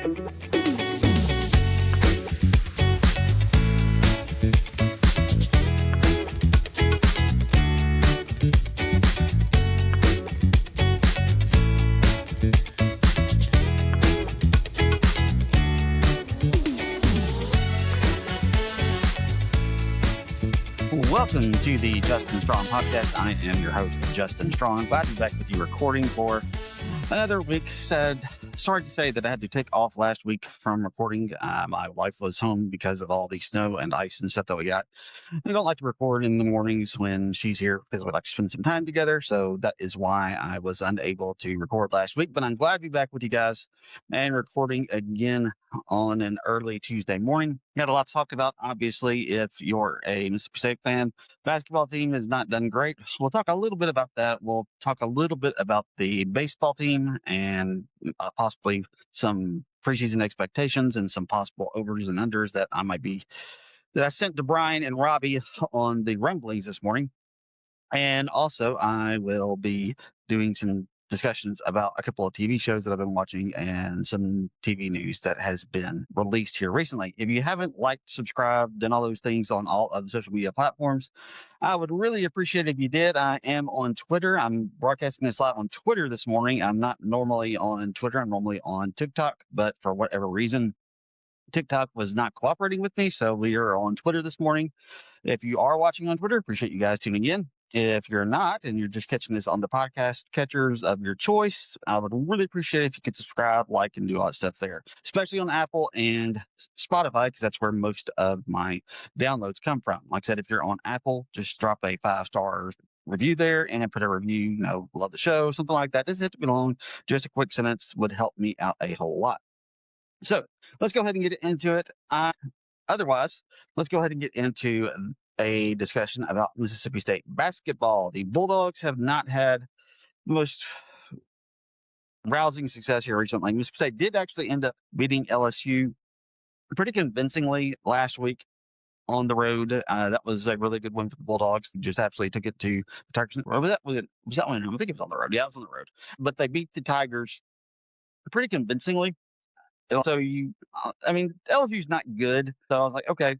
Welcome to the Justin Strawn podcast. I am your host, Justin Strawn. Glad to be back with you recording for another week. Sorry to say that I had to take off last week from recording. My wife was home because of all the snow and ice and stuff that we got. I don't like to record in the mornings when she's here because we like to spend some time together. So that is why I was unable to record last week. But I'm glad to be back with you guys and recording again on an early Tuesday morning. We got a lot to talk about. Obviously, if you're a Mississippi State fan, basketball team has not done great. We'll talk a little bit about that. We'll talk a little bit about the baseball team and possibly some preseason expectations and some possible overs and unders that I sent to Brian and Robbie on the rumblings this morning. And also I will be doing some discussions about a couple of TV shows that I've been watching and some TV news that has been released here recently. If you haven't liked, subscribed, and all those things on all of the social media platforms, I would really appreciate it if you did. I am on Twitter. I'm broadcasting this live on Twitter this morning. I'm not normally on Twitter. I'm normally on TikTok, but for whatever reason, TikTok was not cooperating with me, so we are on Twitter this morning. If you are watching on Twitter, appreciate you guys tuning in. If you're not, and you're just catching this on the podcast catchers of your choice, I would really appreciate it if you could subscribe, like, and do all that stuff there, especially on Apple and Spotify, because that's where most of my downloads come from. Like I said, if you're on Apple, just drop a 5-star review there and put a review, love the show, something like that. Doesn't have to be long. Just a quick sentence would help me out a whole lot. So let's go ahead and get into it. Otherwise, let's go ahead and get into a discussion about Mississippi State basketball. The Bulldogs have not had the most rousing success here recently. Mississippi State did actually end up beating LSU pretty convincingly last week on the road. That was a really good win for the Bulldogs. They just absolutely took it to the Tigers. Was that one? I think it was on the road. Yeah, it was on the road. But they beat the Tigers pretty convincingly. So LSU's not good. So I was like, okay,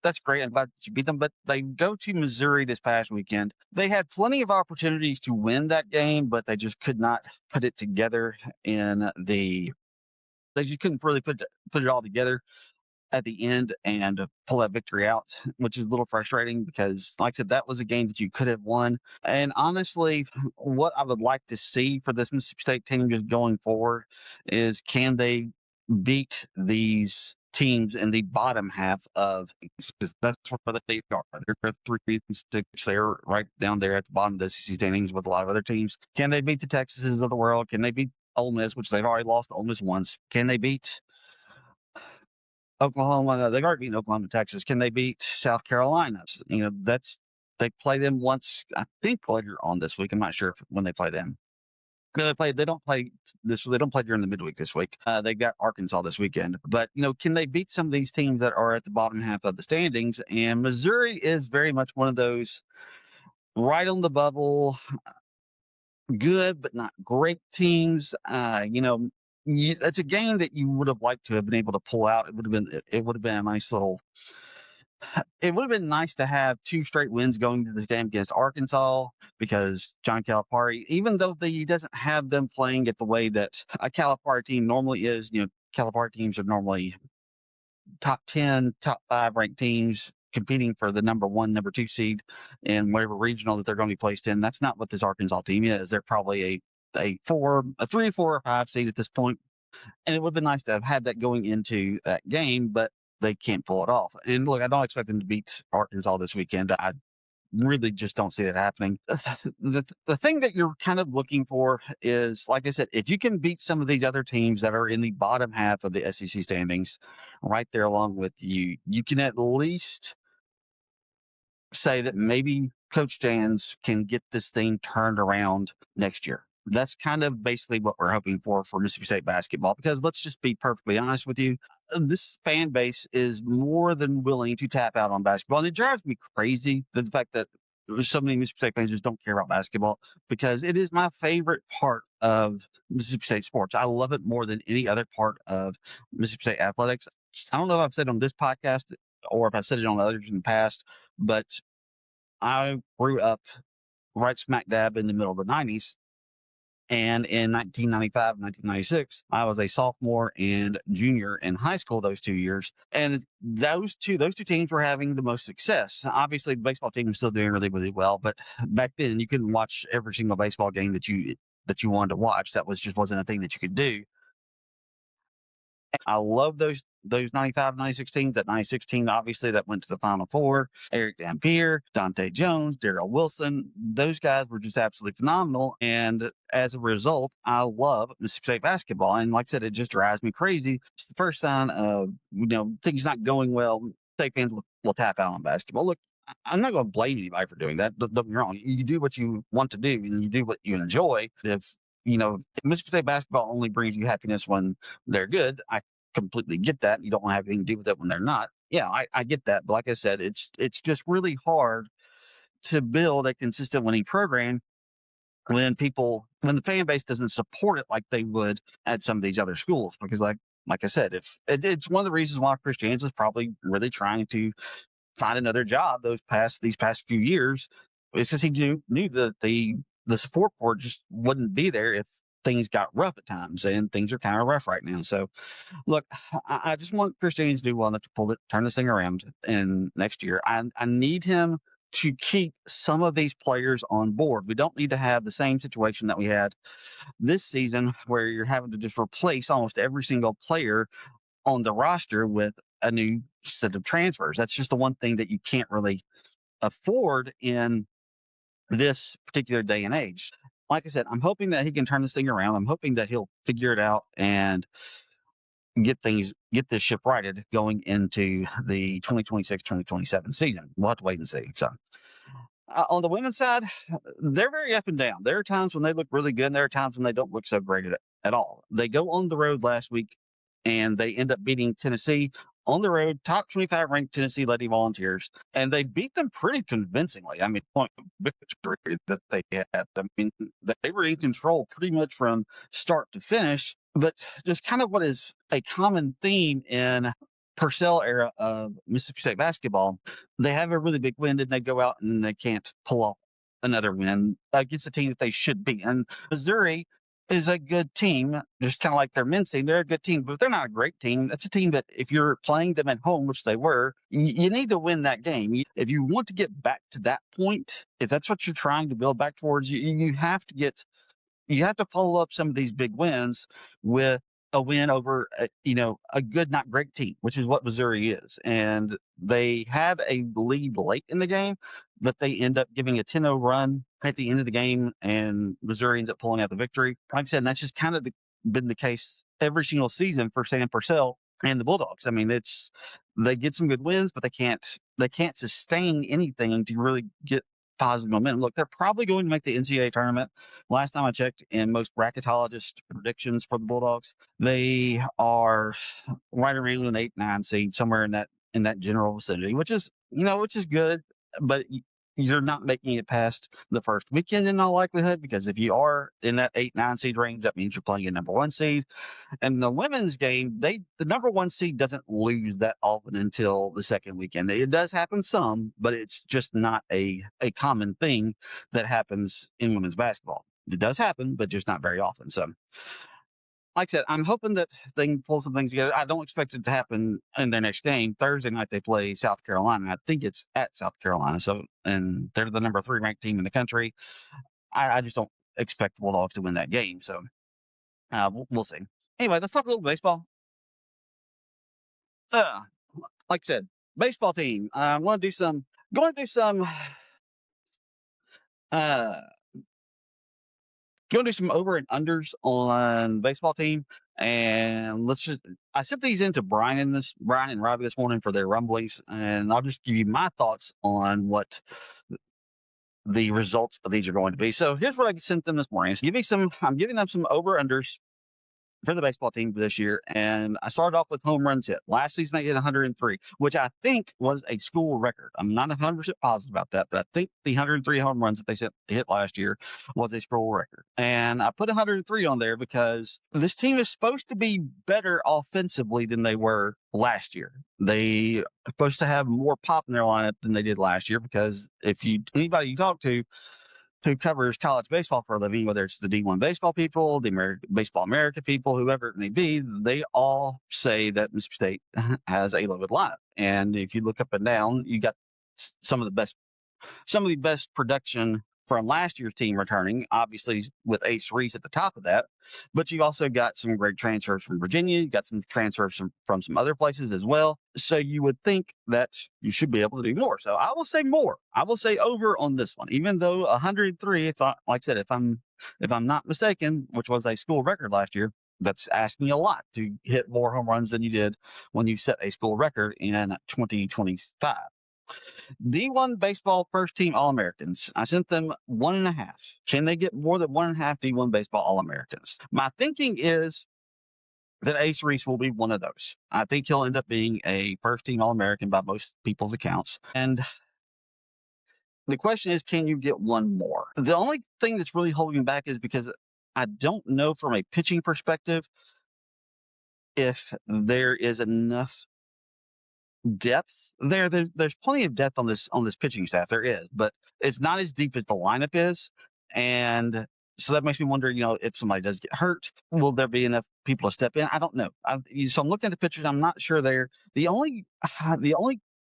that's great. I'm glad that you beat them. But they go to Missouri this past weekend. They had plenty of opportunities to win that game, but they just could not put it together they just couldn't really put it all together at the end and pull that victory out, which is a little frustrating because, like I said, that was a game that you could have won. And honestly, what I would like to see for this Mississippi State team just going forward is, can they beat these teams in the bottom half of, because that's what they are. They're 3-6. They're right down there at the bottom of the SEC standings with a lot of other teams. Can they beat the Texases of the world? Can they beat Ole Miss, which they've already lost to Ole Miss once? Can they beat Oklahoma? They've already beaten Oklahoma, Texas. Can they beat South Carolina? They play them once, I think, later on this week. I'm not sure when they play them. They don't play during the midweek this week. They've got Arkansas this weekend. But, can they beat some of these teams that are at the bottom half of the standings? And Missouri is very much one of those right on the bubble, good but not great teams. It's a game that you would have liked to have been able to pull out. It would have been a nice little. It would have been nice to have 2 straight wins going to this game against Arkansas, because John Calipari, even though he doesn't have them playing at the way that a Calipari team normally is, Calipari teams are normally top 10, top 5 ranked teams competing for the number 1, number 2 seed in whatever regional that they're going to be placed in. That's not what this Arkansas team is. They're probably a 3, 4, or 5 seed at this point. And it would have been nice to have had that going into that game, but they can't pull it off. And look, I don't expect them to beat Arkansas this weekend. I really just don't see that happening. The thing that you're kind of looking for is, like I said, if you can beat some of these other teams that are in the bottom half of the SEC standings right there along with you, you can at least say that maybe Coach Jans can get this thing turned around next year. That's kind of basically what we're hoping for Mississippi State basketball, because let's just be perfectly honest with you. This fan base is more than willing to tap out on basketball. And it drives me crazy, the fact that so many Mississippi State fans just don't care about basketball, because it is my favorite part of Mississippi State sports. I love it more than any other part of Mississippi State athletics. I don't know if I've said it on this podcast or if I've said it on others in the past, but I grew up right smack dab in the middle of the 90s. And in 1995, 1996, I was a sophomore and junior in high school those 2 years. And those two teams were having the most success. Obviously, the baseball team was still doing really, really well. But back then, you couldn't watch every single baseball game that you wanted to watch. That just wasn't a thing that you could do. I love those 95, 96 teams. That 96 team, obviously, that went to the Final Four. Eric Dampier, Dante Jones, Darrell Wilson. Those guys were just absolutely phenomenal. And as a result, I love Mississippi State basketball. And like I said, it just drives me crazy. It's the first sign of, things not going well. State fans will tap out on basketball. Look, I'm not going to blame anybody for doing that. Don't get me wrong. You do what you want to do and you do what you enjoy. If Mississippi State basketball only brings you happiness when they're good, I completely get that. You don't want to have anything to do with it when they're not. Yeah, I get that. But like I said, it's just really hard to build a consistent winning program when the fan base doesn't support it like they would at some of these other schools. Because like I said, if it's one of the reasons why Chris Jans is probably really trying to find another job these past few years, is because he knew that the support for it just wouldn't be there if things got rough at times, and things are kind of rough right now. So, look, I just want Chris Jans to do well enough to turn this thing around in next year. I need him to keep some of these players on board. We don't need to have the same situation that we had this season, where you're having to just replace almost every single player on the roster with a new set of transfers. That's just the one thing that you can't really afford in this particular day and age. Like I said, I'm hoping that he can turn this thing around. I'm hoping that he'll figure it out and get this ship righted going into the 2026-2027 season. We'll have to wait and see. So, on the women's side, they're very up and down. There are times when they look really good, and there are times when they don't look so great at all. They go on the road last week, and they end up beating Tennessee on the road, top 25 ranked Tennessee Lady Volunteers, and they beat them pretty convincingly. I mean, point victory that they had. I mean, they were in control pretty much from start to finish. But just kind of what is a common theme in Purcell era of Mississippi State basketball, they have a really big win, and they go out and they can't pull off another win against a team that they should beat. And Missouri is a good team, just kind of like their men's team. They're a good team, but they're not a great team. That's a team that if you're playing them at home, which they were, you need to win that game. If you want to get back to that point, if that's what you're trying to build back towards, you have to follow up some of these big wins with a win over, a good, not great team, which is what Missouri is. And they have a lead late in the game, but they end up giving a 10-0 run at the end of the game, and Missouri ends up pulling out the victory. Like I said, that's just kind of been the case every single season for Sam Purcell and the Bulldogs. I mean, they get some good wins, but they can't sustain anything to really get positive momentum. Look, they're probably going to make the NCAA tournament. Last time I checked, in most bracketologist predictions for the Bulldogs, they are right around an 8-9 seed, somewhere in that general vicinity, which is good, but you're not making it past the first weekend in all likelihood, because if you are in that 8-9 seed range, that means you're playing a number one seed. And the women's game, the number one seed doesn't lose that often until the second weekend. It does happen some, but it's just not a common thing that happens in women's basketball. It does happen, but just not very often. So, like I said, I'm hoping that they can pull some things together. I don't expect it to happen in their next game. Thursday night, they play South Carolina. I think it's at South Carolina. And they're the number 3 ranked team in the country. I just don't expect the Bulldogs to win that game. So, we'll see. Anyway, let's talk a little baseball. Like I said, baseball team. I'm going to do some over and unders on baseball team, and I sent these into Brian and Robbie this morning for their rumblings, and I'll just give you my thoughts on what the results of these are going to be. So here's what I sent them this morning. I'm giving them some over unders for the baseball team this year. And I started off with home runs hit. Last season, they hit 103, which I think was a school record. I'm not 100% positive about that, but I think the 103 home runs that they hit last year was a school record. And I put 103 on there because this team is supposed to be better offensively than they were last year. They are supposed to have more pop in their lineup than they did last year, because anybody you talk to who covers college baseball for a living, whether it's the D1 baseball people, the Baseball America people, whoever it may be, they all say that Mississippi State has a loaded lineup. And if you look up and down, you got some of the best production from last year's team returning, obviously with Ace Reese at the top of that. But you also got some great transfers from Virginia. You got some transfers from some other places as well. So you would think that you should be able to do more. So I will say more. I will say over on this one, even though 103. It's not, like I said, if I'm not mistaken, which was a school record last year. That's asking a lot to hit more home runs than you did when you set a school record in 2025. D1 baseball first team All Americans. I sent them 1.5. Can they get more than 1.5 D1 baseball All Americans? My thinking is that Ace Reese will be one of those. I think he'll end up being a first team All American by most people's accounts. And the question is, can you get one more? The only thing that's really holding me back is because I don't know from a pitching perspective if there is enough depth there. There's plenty of depth on this pitching staff. There is, but it's not as deep as the lineup is. And so that makes me wonder, if somebody does get hurt, will there be enough people to step in? I don't know. So I'm looking at the pitchers. I'm not sure there. The only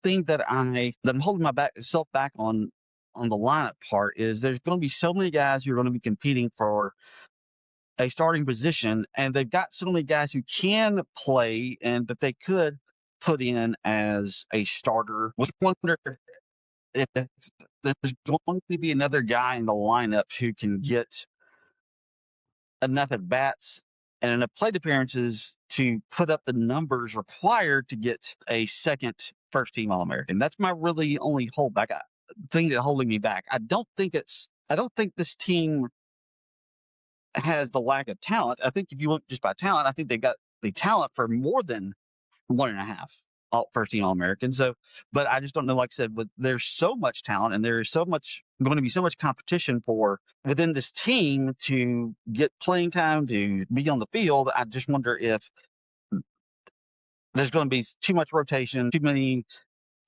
thing that I'm holding myself back on the lineup part is there's going to be so many guys who are going to be competing for a starting position, and they've got so many guys who can play and that they could put in as a starter. I wonder if there's going to be another guy in the lineup who can get enough at bats and enough plate appearances to put up the numbers required to get a second first team All American. That's my really only thing that's holding me back. I don't think this team has the lack of talent. I think if you look just by talent, I think they've got the talent for more than 1.5 first team All Americans. So, but I just don't know. Like I said, there's so much talent, and there's going to be so much competition within this team to get playing time, to be on the field. I just wonder if there's going to be too much rotation, too many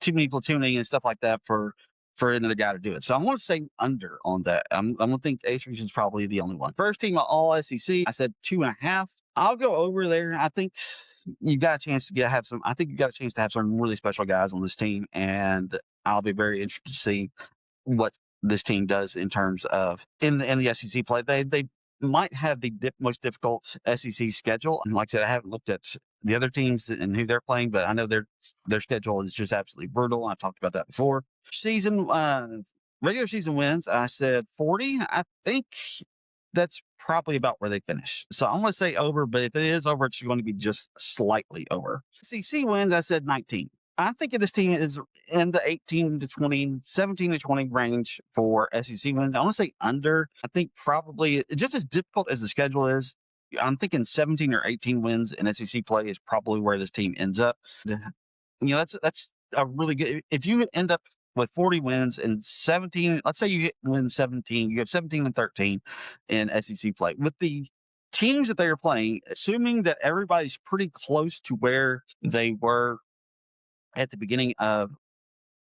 platooning and stuff like that for another guy to do it. So I'm going to say under on that. I'm going to think Ace Reese is probably the only one. First team All SEC, I said 2.5. I'll go over there. I think you got a chance to have some really special guys on this team, and I'll be very interested to see what this team does in terms of in the SEC play. They might have the most difficult SEC schedule, and like I said, I haven't looked at the other teams and who they're playing, but I know their schedule is just absolutely brutal. I've talked about that before. Regular season wins, I said 40. I think that's probably about where they finish. So I'm going to say over, but if it is over, it's going to be just slightly over. SEC wins, I said 19. I think this team is in the 18 to 20, 17 to 20 range for SEC wins. I want to say under. I think probably just as difficult as the schedule is, I'm thinking 17 or 18 wins in SEC play is probably where this team ends up. That's a really good. If you end up with 40 wins and 17, let's say you win 17, you have 17 and 13 in SEC play. With the teams that they are playing, assuming that everybody's pretty close to where they were at the beginning of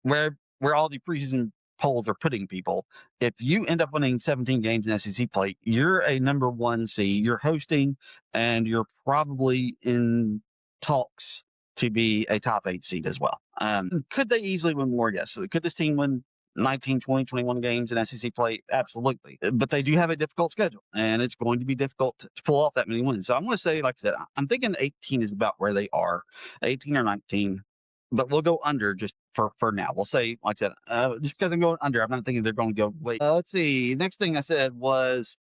where all the preseason polls are putting people, if you end up winning 17 games in SEC play, you're a number 1 seed, you're hosting, and you're probably in talks to be a top 8 seed as well. Could they easily win more? Yes. Could this team win 19, 20, 21 games in SEC play? Absolutely. But they do have a difficult schedule, and it's going to be difficult to pull off that many wins. So I'm going to say, like I said, I'm thinking 18 is about where they are, 18 or 19. But we'll go under just for now. We'll say, like I said, just because I'm going under, I'm not thinking they're going to go late. Let's see. Next thing I said was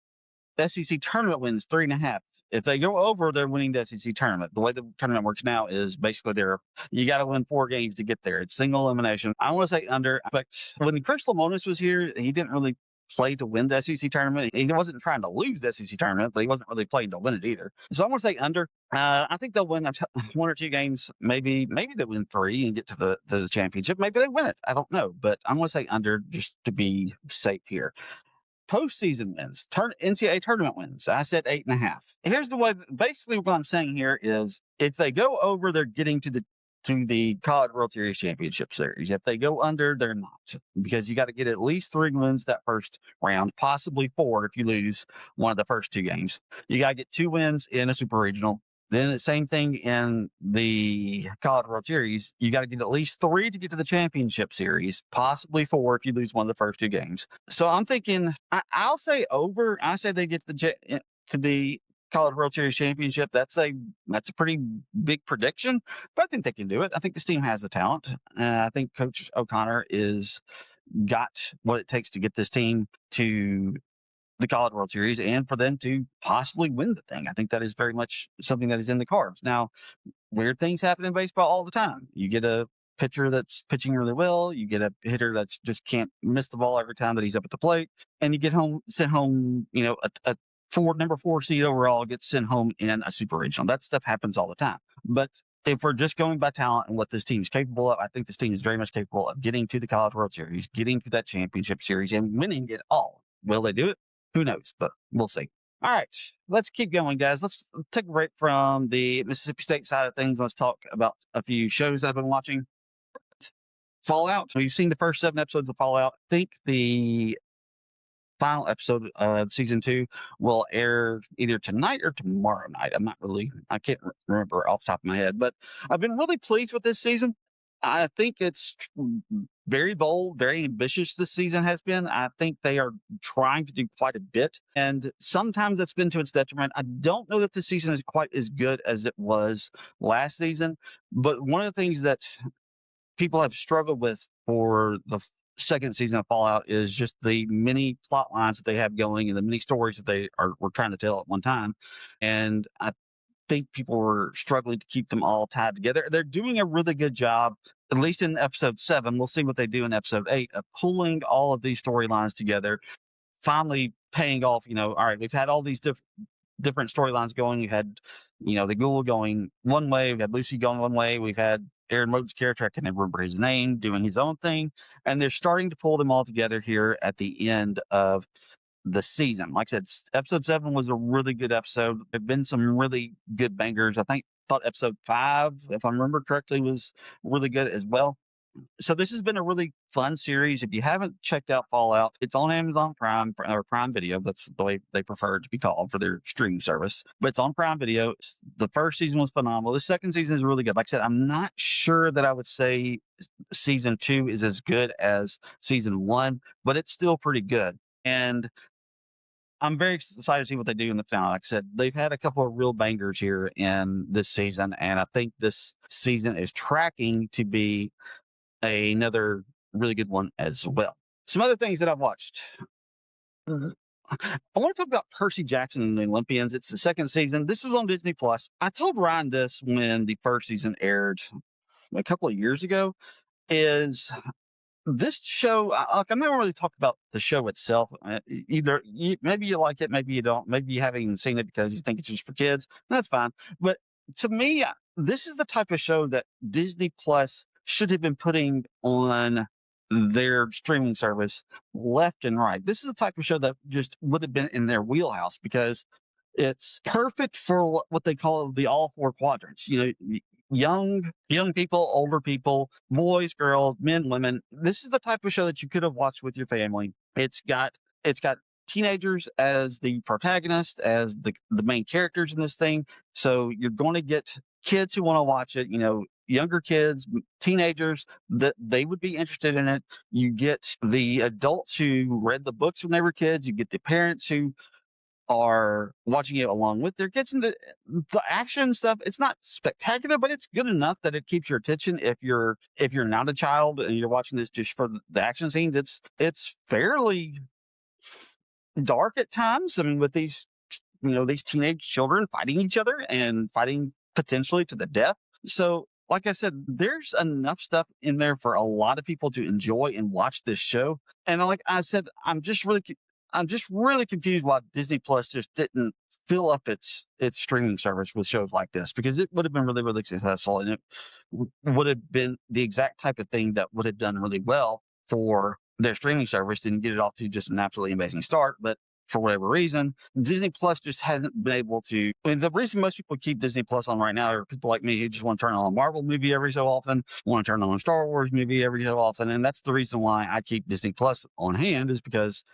SEC tournament wins 3.5. If they go over, they're winning the SEC tournament. The way the tournament works now is basically you got to win 4 games to get there. It's single elimination. I want to say under. But when Chris Lamonis was here, he didn't really play to win the SEC tournament. He wasn't trying to lose the SEC tournament, but he wasn't really playing to win it either. So I'm going to say under. I think they'll win one or two games. Maybe they win 3 and get to the championship. Maybe they win it. I don't know, but I'm going to say under just to be safe here. Postseason wins, NCAA tournament wins. I said 8.5. Here's the way. Basically, what I'm saying here is, if they go over, they're getting to the College World Series Championship Series. If they go under, they're not, because you got to get at least 3 wins that first round, possibly 4 if you lose one of the first 2 games. You got to get 2 wins in a Super Regional. Then the same thing in the College World Series. You got to get at least 3 to get to the championship series, possibly 4 if you lose one of the first 2 games. So I'm thinking, I'll say over. I say they get to the College World Series championship. That's a pretty big prediction, but I think they can do it. I think this team has the talent. I think Coach O'Connor got what it takes to get this team to the College World Series and for them to possibly win the thing. I think that is very much something that is in the cards. Now, weird things happen in baseball all the time. You get a pitcher that's pitching really well. You get a hitter that's just can't miss the ball every time that he's up at the plate, and you sent home, a number 4 seed overall gets sent home in a Super Regional. That stuff happens all the time. But if we're just going by talent and what this team is capable of, I think this team is very much capable of getting to the College World Series, getting to that championship series, and winning it all. Will they do it? Who knows? But we'll see. All right, let's keep going, guys. Let's take a break from the Mississippi State side of things. Let's talk about a few shows I've been watching. Fallout. We've seen the first 7 episodes of Fallout. I think the final episode of season 2 will air either tonight or tomorrow night. I can't remember off the top of my head, but I've been really pleased with this season. I think it's very bold, very ambitious this season has been. I think they are trying to do quite a bit, and sometimes it's been to its detriment. I don't know that this season is quite as good as it was last season, but one of the things that people have struggled with for the second season of Fallout is just the many plot lines that they have going and the many stories that were trying to tell at one time. And I think people were struggling to keep them all tied together. They're doing a really good job, at least in episode 7. We'll see what they do in episode 8 of pulling all of these storylines together, finally paying off. All right, we've had all these different storylines going. You had, the Ghoul going one way. We've had Lucy going one way. We've had Aaron Mote's character, I can never remember his name, doing his own thing. And they're starting to pull them all together here at the end of the season. Like I said, episode 7 was a really good episode. There have been some really good bangers. Thought episode 5, if I remember correctly, was really good as well. So this has been a really fun series. If you haven't checked out Fallout, it's on Amazon Prime or Prime Video. That's the way they prefer it to be called for their streaming service. But it's on Prime Video. The first season was phenomenal. The second season is really good. Like I said, I'm not sure that I would say season 2 is as good as season 1, but it's still pretty good. And I'm very excited to see what they do in the finale. Like I said, they've had a couple of real bangers here in this season, and I think this season is tracking to be another really good one as well. Some other things that I've watched. I want to talk about Percy Jackson and the Olympians. It's the second season. This was on Disney Plus. I told Ryan this when the first season aired a couple of years ago. Is this show, I've never really talked about the show itself. Maybe you like it, maybe you don't. Maybe you haven't even seen it because you think it's just for kids. That's fine. But to me, this is the type of show that Disney Plus should have been putting on their streaming service left and right. This is the type of show that just would have been in their wheelhouse because it's perfect for what they call the all 4 quadrants. Young people, older people, boys, girls, men, women. This is the type of show that you could have watched with your family. It's got teenagers as the protagonist, as the main characters in this thing. So you're going to get kids who want to watch it, younger kids, teenagers, that they would be interested in it. You get the adults who read the books when they were kids. You get the parents who are watching it along with their kids, and the action stuff. It's not spectacular, but it's good enough that it keeps your attention. If you're not a child and you're watching this just for the action scenes, it's fairly dark at times. I mean, with these teenage children fighting each other and fighting potentially to the death. So, like I said, there's enough stuff in there for a lot of people to enjoy and watch this show. And like I said, I'm just really I'm just really confused why Disney Plus just didn't fill up its streaming service with shows like this, because it would have been really, really successful, and it would have been the exact type of thing that would have done really well for their streaming service and get it off to just an absolutely amazing start. But for whatever reason, Disney Plus just hasn't been able to. I mean, the reason most people keep Disney Plus on right now are people like me who just want to turn on a Marvel movie every so often, want to turn on a Star Wars movie every so often. And that's the reason why I keep Disney Plus on hand, is because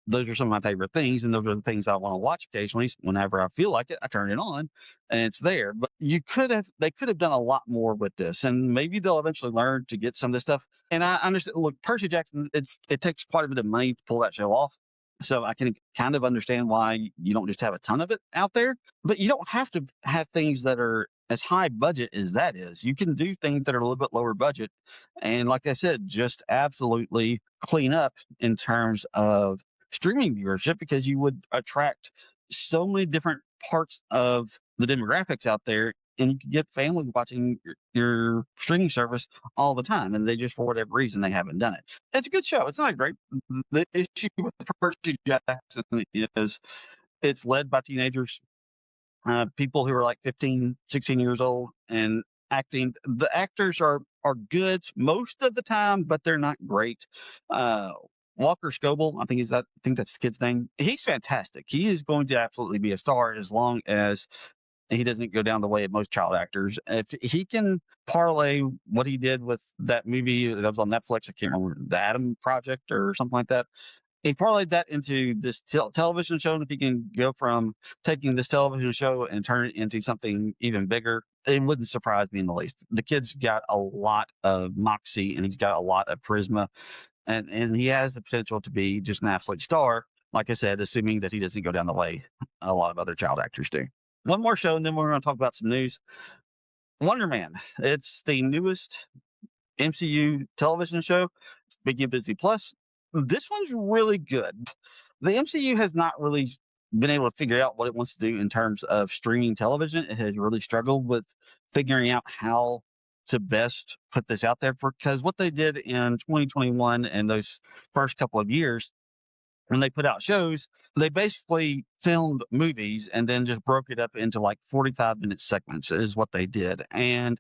those are some of my favorite things, and those are the things I want to watch occasionally. Whenever I feel like it, I turn it on and it's there. But they could have done a lot more with this, and maybe they'll eventually learn to get some of this stuff. And I understand, look, Percy Jackson, it takes quite a bit of money to pull that show off. So I can kind of understand why you don't just have a ton of it out there, but you don't have to have things that are as high budget as that is. You can do things that are a little bit lower budget. And like I said, just absolutely clean up in terms of streaming viewership, because you would attract so many different parts of the demographics out there, and you could get families watching your streaming service all the time, and they just, for whatever reason, they haven't done it. It's a good show. It's not great. The issue with Percy Jackson is it's led by teenagers, people who are like 15, 16 years old, and acting. The actors are good most of the time, but they're not great. Walker Scoble, I think that's the kid's name. He's fantastic. He is going to absolutely be a star as long as he doesn't go down the way of most child actors. If he can parlay what he did with that movie that was on Netflix, I can't remember, the Adam Project or something like that. He parlayed that into this television show, and if he can go from taking this television show and turn it into something even bigger, it wouldn't surprise me in the least. The kid's got a lot of moxie, and he's got a lot of charisma, and he has the potential to be just an absolute star. Like I said, assuming that he doesn't go down the way a lot of other child actors do. One more show, and then we're going to talk about some news. Wonder Man. It's the newest MCU television show. Speaking of Disney Plus, this one's really good. The MCU has not really been able to figure out what it wants to do in terms of streaming television. It has really struggled with figuring out how to best put this out there, because what they did in 2021 and those first couple of years when they put out shows, they basically filmed movies and then just broke it up into like 45-minute segments is what they did. And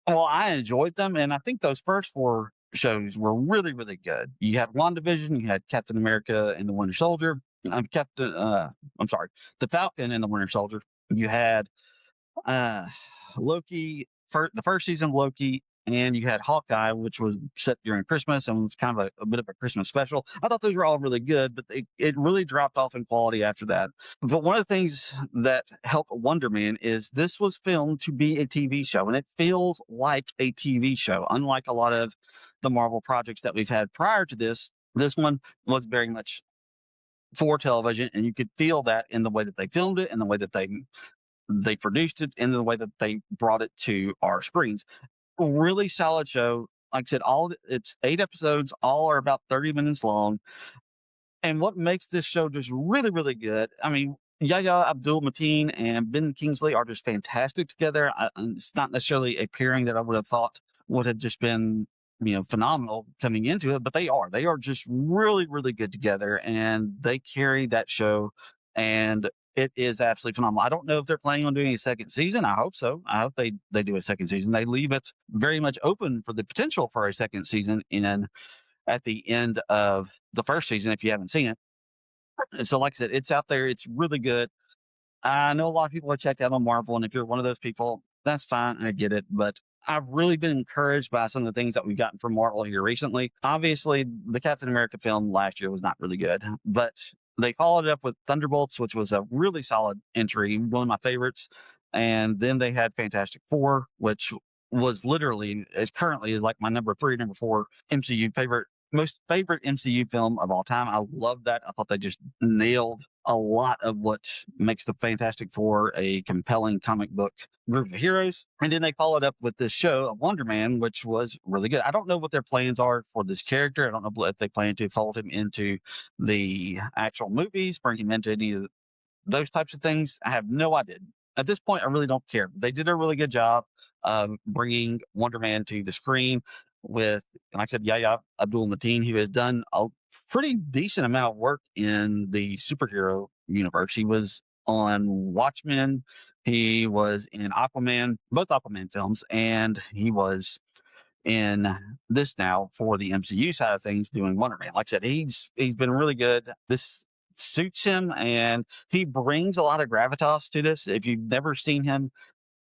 well, I enjoyed them, and I think those first four shows were really, really good. You had WandaVision, you had Captain America and the Winter Soldier. I'm sorry, the Falcon and the Winter Soldier. You had uh, Loki, the first season of Loki, and you had Hawkeye, which was set during Christmas and was kind of a bit of a Christmas special. I thought those were all really good, but it really dropped off in quality after that. But one of the things that helped Wonder Man is this was filmed to be a TV show, and it feels like a TV show, unlike a lot of the Marvel projects that we've had prior to this. This one was very much for television, and you could feel that in the way that they filmed it, and the way that they produced it, and the way that they brought it to our screens. Really solid show. Like I said, it's 8 episodes, all are about 30 minutes long. And what makes this show just really, really good, I mean, Yahya Abdul-Mateen and Ben Kingsley are just fantastic together. It's not necessarily a pairing that I would have thought would have just been, phenomenal coming into it, but they are. They are just really, really good together, and they carry that show, and it is absolutely phenomenal. I don't know if they're planning on doing a second season. I hope so. I hope they do a second season. They leave it very much open for the potential for a second season at the end of the first season, if you haven't seen it. And so, like I said, it's out there. It's really good. I know a lot of people have checked out on Marvel, and if you're one of those people, that's fine. I get it. But I've really been encouraged by some of the things that we've gotten from Marvel here recently. Obviously, the Captain America film last year was not really good, but they followed it up with Thunderbolts, which was a really solid entry, one of my favorites. And then they had Fantastic Four, which was literally, as currently is like my number 3, number 4 MCU most favorite MCU film of all time. I love that. I thought they just nailed a lot of what makes the Fantastic Four a compelling comic book group of heroes. And then they followed up with this show, Wonder Man, which was really good. I don't know what their plans are for this character. I don't know if they plan to fold him into the actual movies, bring him into any of those types of things. I have no idea. At this point, I really don't care. They did a really good job of bringing Wonder Man to the screen with, like I said, Yahya Abdul-Mateen, who has done pretty decent amount of work in the superhero universe. He was on Watchmen, he was in Aquaman, both Aquaman films, and he was in this now for the MCU side of things doing Wonder Man. Like I said, he's been really good. This suits him, and he brings a lot of gravitas to this. If you've never seen him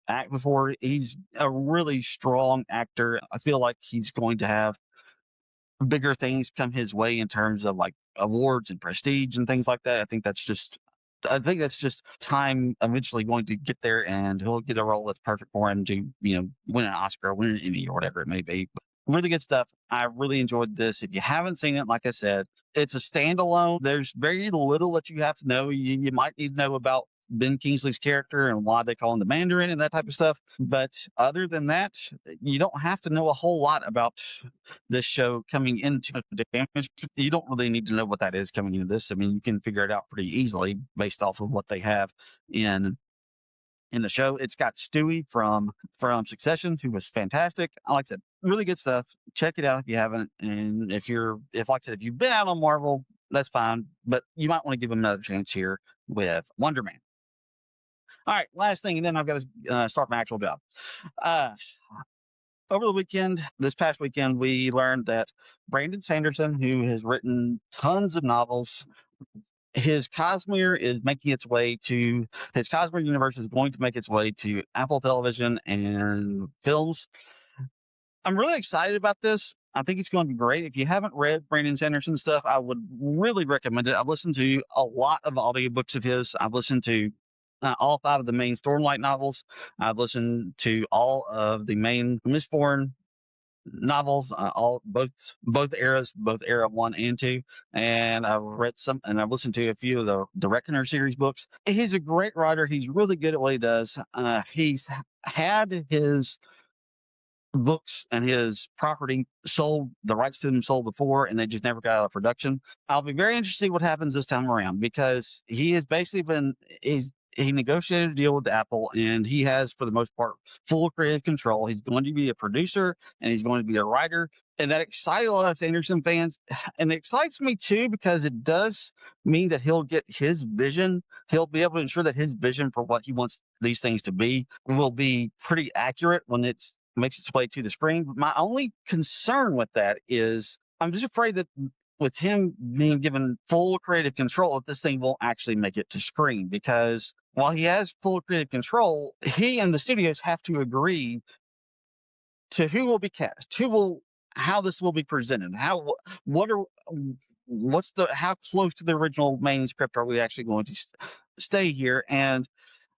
act before, he's a really strong actor. I feel like he's going to have bigger things come his way in terms of like awards and prestige and things like that. I think that's just time eventually going to get there, and he'll get a role that's perfect for him to, win an Oscar, win an Emmy, or whatever it may be. But really good stuff. I really enjoyed this. If you haven't seen it, like I said, it's a standalone. There's very little that you have to know. You might need to know about Ben Kingsley's character and why they call him the Mandarin and that type of stuff. But other than that, you don't have to know a whole lot about this show coming into Damage. You don't really need to know what that is coming into this. I mean, you can figure it out pretty easily based off of what they have in the show. It's got Stewie from Succession, who was fantastic. Like I said, really good stuff. Check it out if you haven't. And if like I said, if you've been out on Marvel, that's fine. But you might want to give them another chance here with Wonder Man. All right, last thing, and then I've got to start my actual job. Over the weekend, this past weekend, we learned that Brandon Sanderson, who has written tons of novels, his Cosmere universe is going to make its way to Apple Television and films. I'm really excited about this. I think it's going to be great. If you haven't read Brandon Sanderson stuff, I would really recommend it. I've listened to a lot of audiobooks of his. I've listened to all 5 of the main Stormlight novels. I've listened to all of the main Mistborn novels, both eras, both era 1 and 2, and I've read some, and I've listened to a few of the Reckoner series books. He's a great writer. He's really good at what he does. He's had his books and his property sold, the rights to them sold before, and they just never got out of production. I'll be very interested to see what happens this time around, because he has basically he negotiated a deal with Apple, and he has, for the most part, full creative control. He's going to be a producer, and he's going to be a writer, and that excited a lot of Sanderson fans. And it excites me too, because it does mean that he'll get his vision. He'll be able to ensure that his vision for what he wants these things to be will be pretty accurate when it makes its way to the screen. But my only concern with that is I'm just afraid that with him being given full creative control, if this thing won't actually make it to screen, because while he has full creative control, he and the studios have to agree to who will be cast, how this will be presented, how close to the original manuscript are we actually going to stay here. And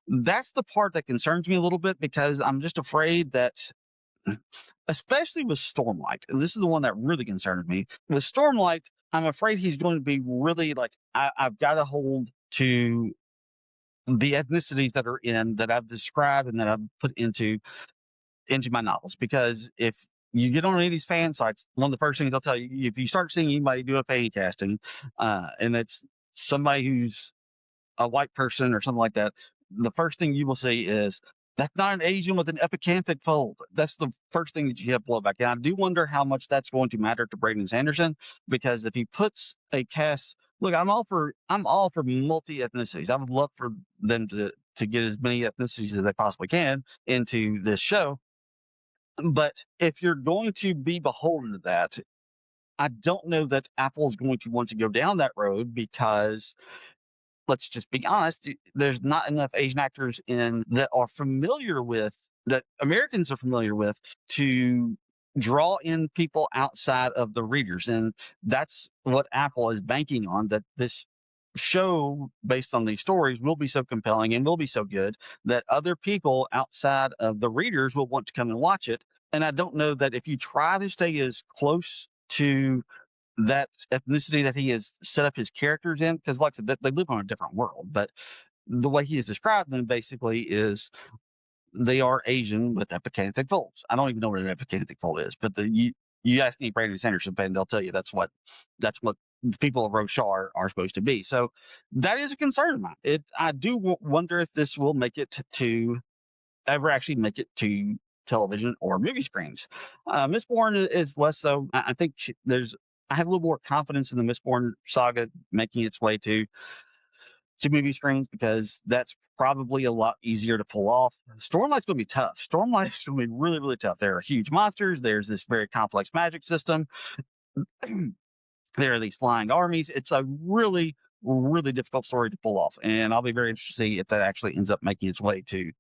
that's the part that concerns me a little bit, because I'm just afraid that, especially with Stormlight, and this is the one that really concerned me. With Stormlight, I'm afraid he's going to be really like, I've got to hold to the ethnicities that I've described and that I've put into my novels. Because if you get on any of these fan sites, one of the first things I'll tell you, if you start seeing anybody do a fan casting, and it's somebody who's a white person or something like that, the first thing you will see is, that's not an Asian with an epicanthic fold. That's the first thing that you have blowback. And I do wonder how much that's going to matter to Brandon Sanderson, because if he puts a cast, look, I'm all for multi ethnicities. I would love for them to get as many ethnicities as they possibly can into this show. But if you're going to be beholden to that, I don't know that Apple is going to want to go down that road, because let's just be honest, there's not enough Asian actors that Americans are familiar with, to draw in people outside of the readers. And that's what Apple is banking on, that this show based on these stories will be so compelling and will be so good that other people outside of the readers will want to come and watch it. And I don't know that if you try to stay as close to that ethnicity that he has set up his characters in, because like I said, they live on a different world, but the way he has described them basically is they are Asian with epicanthic folds. I don't even know what an epicanthic fold is, but you ask any Brandon Sanderson fan, they'll tell you that's what the people of Roshar are supposed to be. So that is a concern of mine. I do wonder if this will ever actually make it to television or movie screens. Mistborn is less so. I think I have a little more confidence in the Mistborn saga making its way to movie screens because that's probably a lot easier to pull off. Stormlight's going to be tough. Stormlight's going to be really, really tough. There are huge monsters. There's this very complex magic system. There are these flying armies. It's a really, really difficult story to pull off, and I'll be very interested to see if that actually ends up making its way to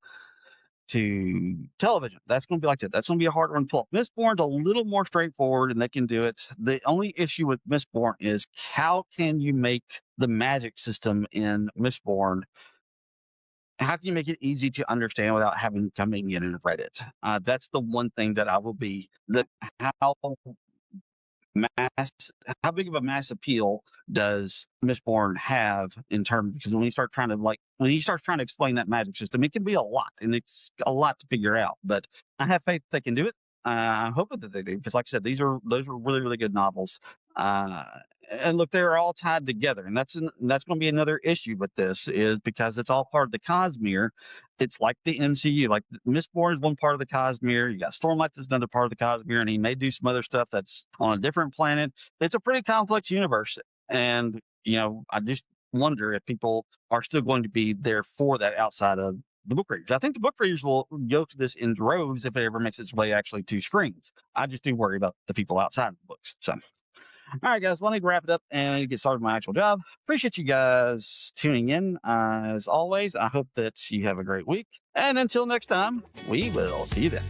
television. That's going to be like that. That's going to be a hard one to pull. Mistborn's a little more straightforward, and they can do it. The only issue with Mistborn is how can you make the magic system in Mistborn? How can you make it easy to understand without having coming in and read it? That's the one thing that I will be that how mass how big of a mass appeal does Mistborn have in terms because when you start trying to explain that magic system, it can be a lot and it's a lot to figure out. But I have faith they can do it. I'm hoping that they do because, like I said, those are really really good novels. Uh, and look, they're all tied together, and that's going to be another issue with this is because it's all part of the Cosmere. It's like the MCU. Like Mistborn is one part of the Cosmere. You got Stormlight that's another part of the Cosmere, and he may do some other stuff that's on a different planet. It's a pretty complex universe, and I just wonder if people are still going to be there for that outside of the book readers. I think the book readers will go to this in droves if it ever makes its way actually to screens. I just do worry about the people outside of the books. So. All right, guys, let me wrap it up and get started with my actual job. Appreciate you guys tuning in. As always, I hope that you have a great week. And until next time, we will see you then.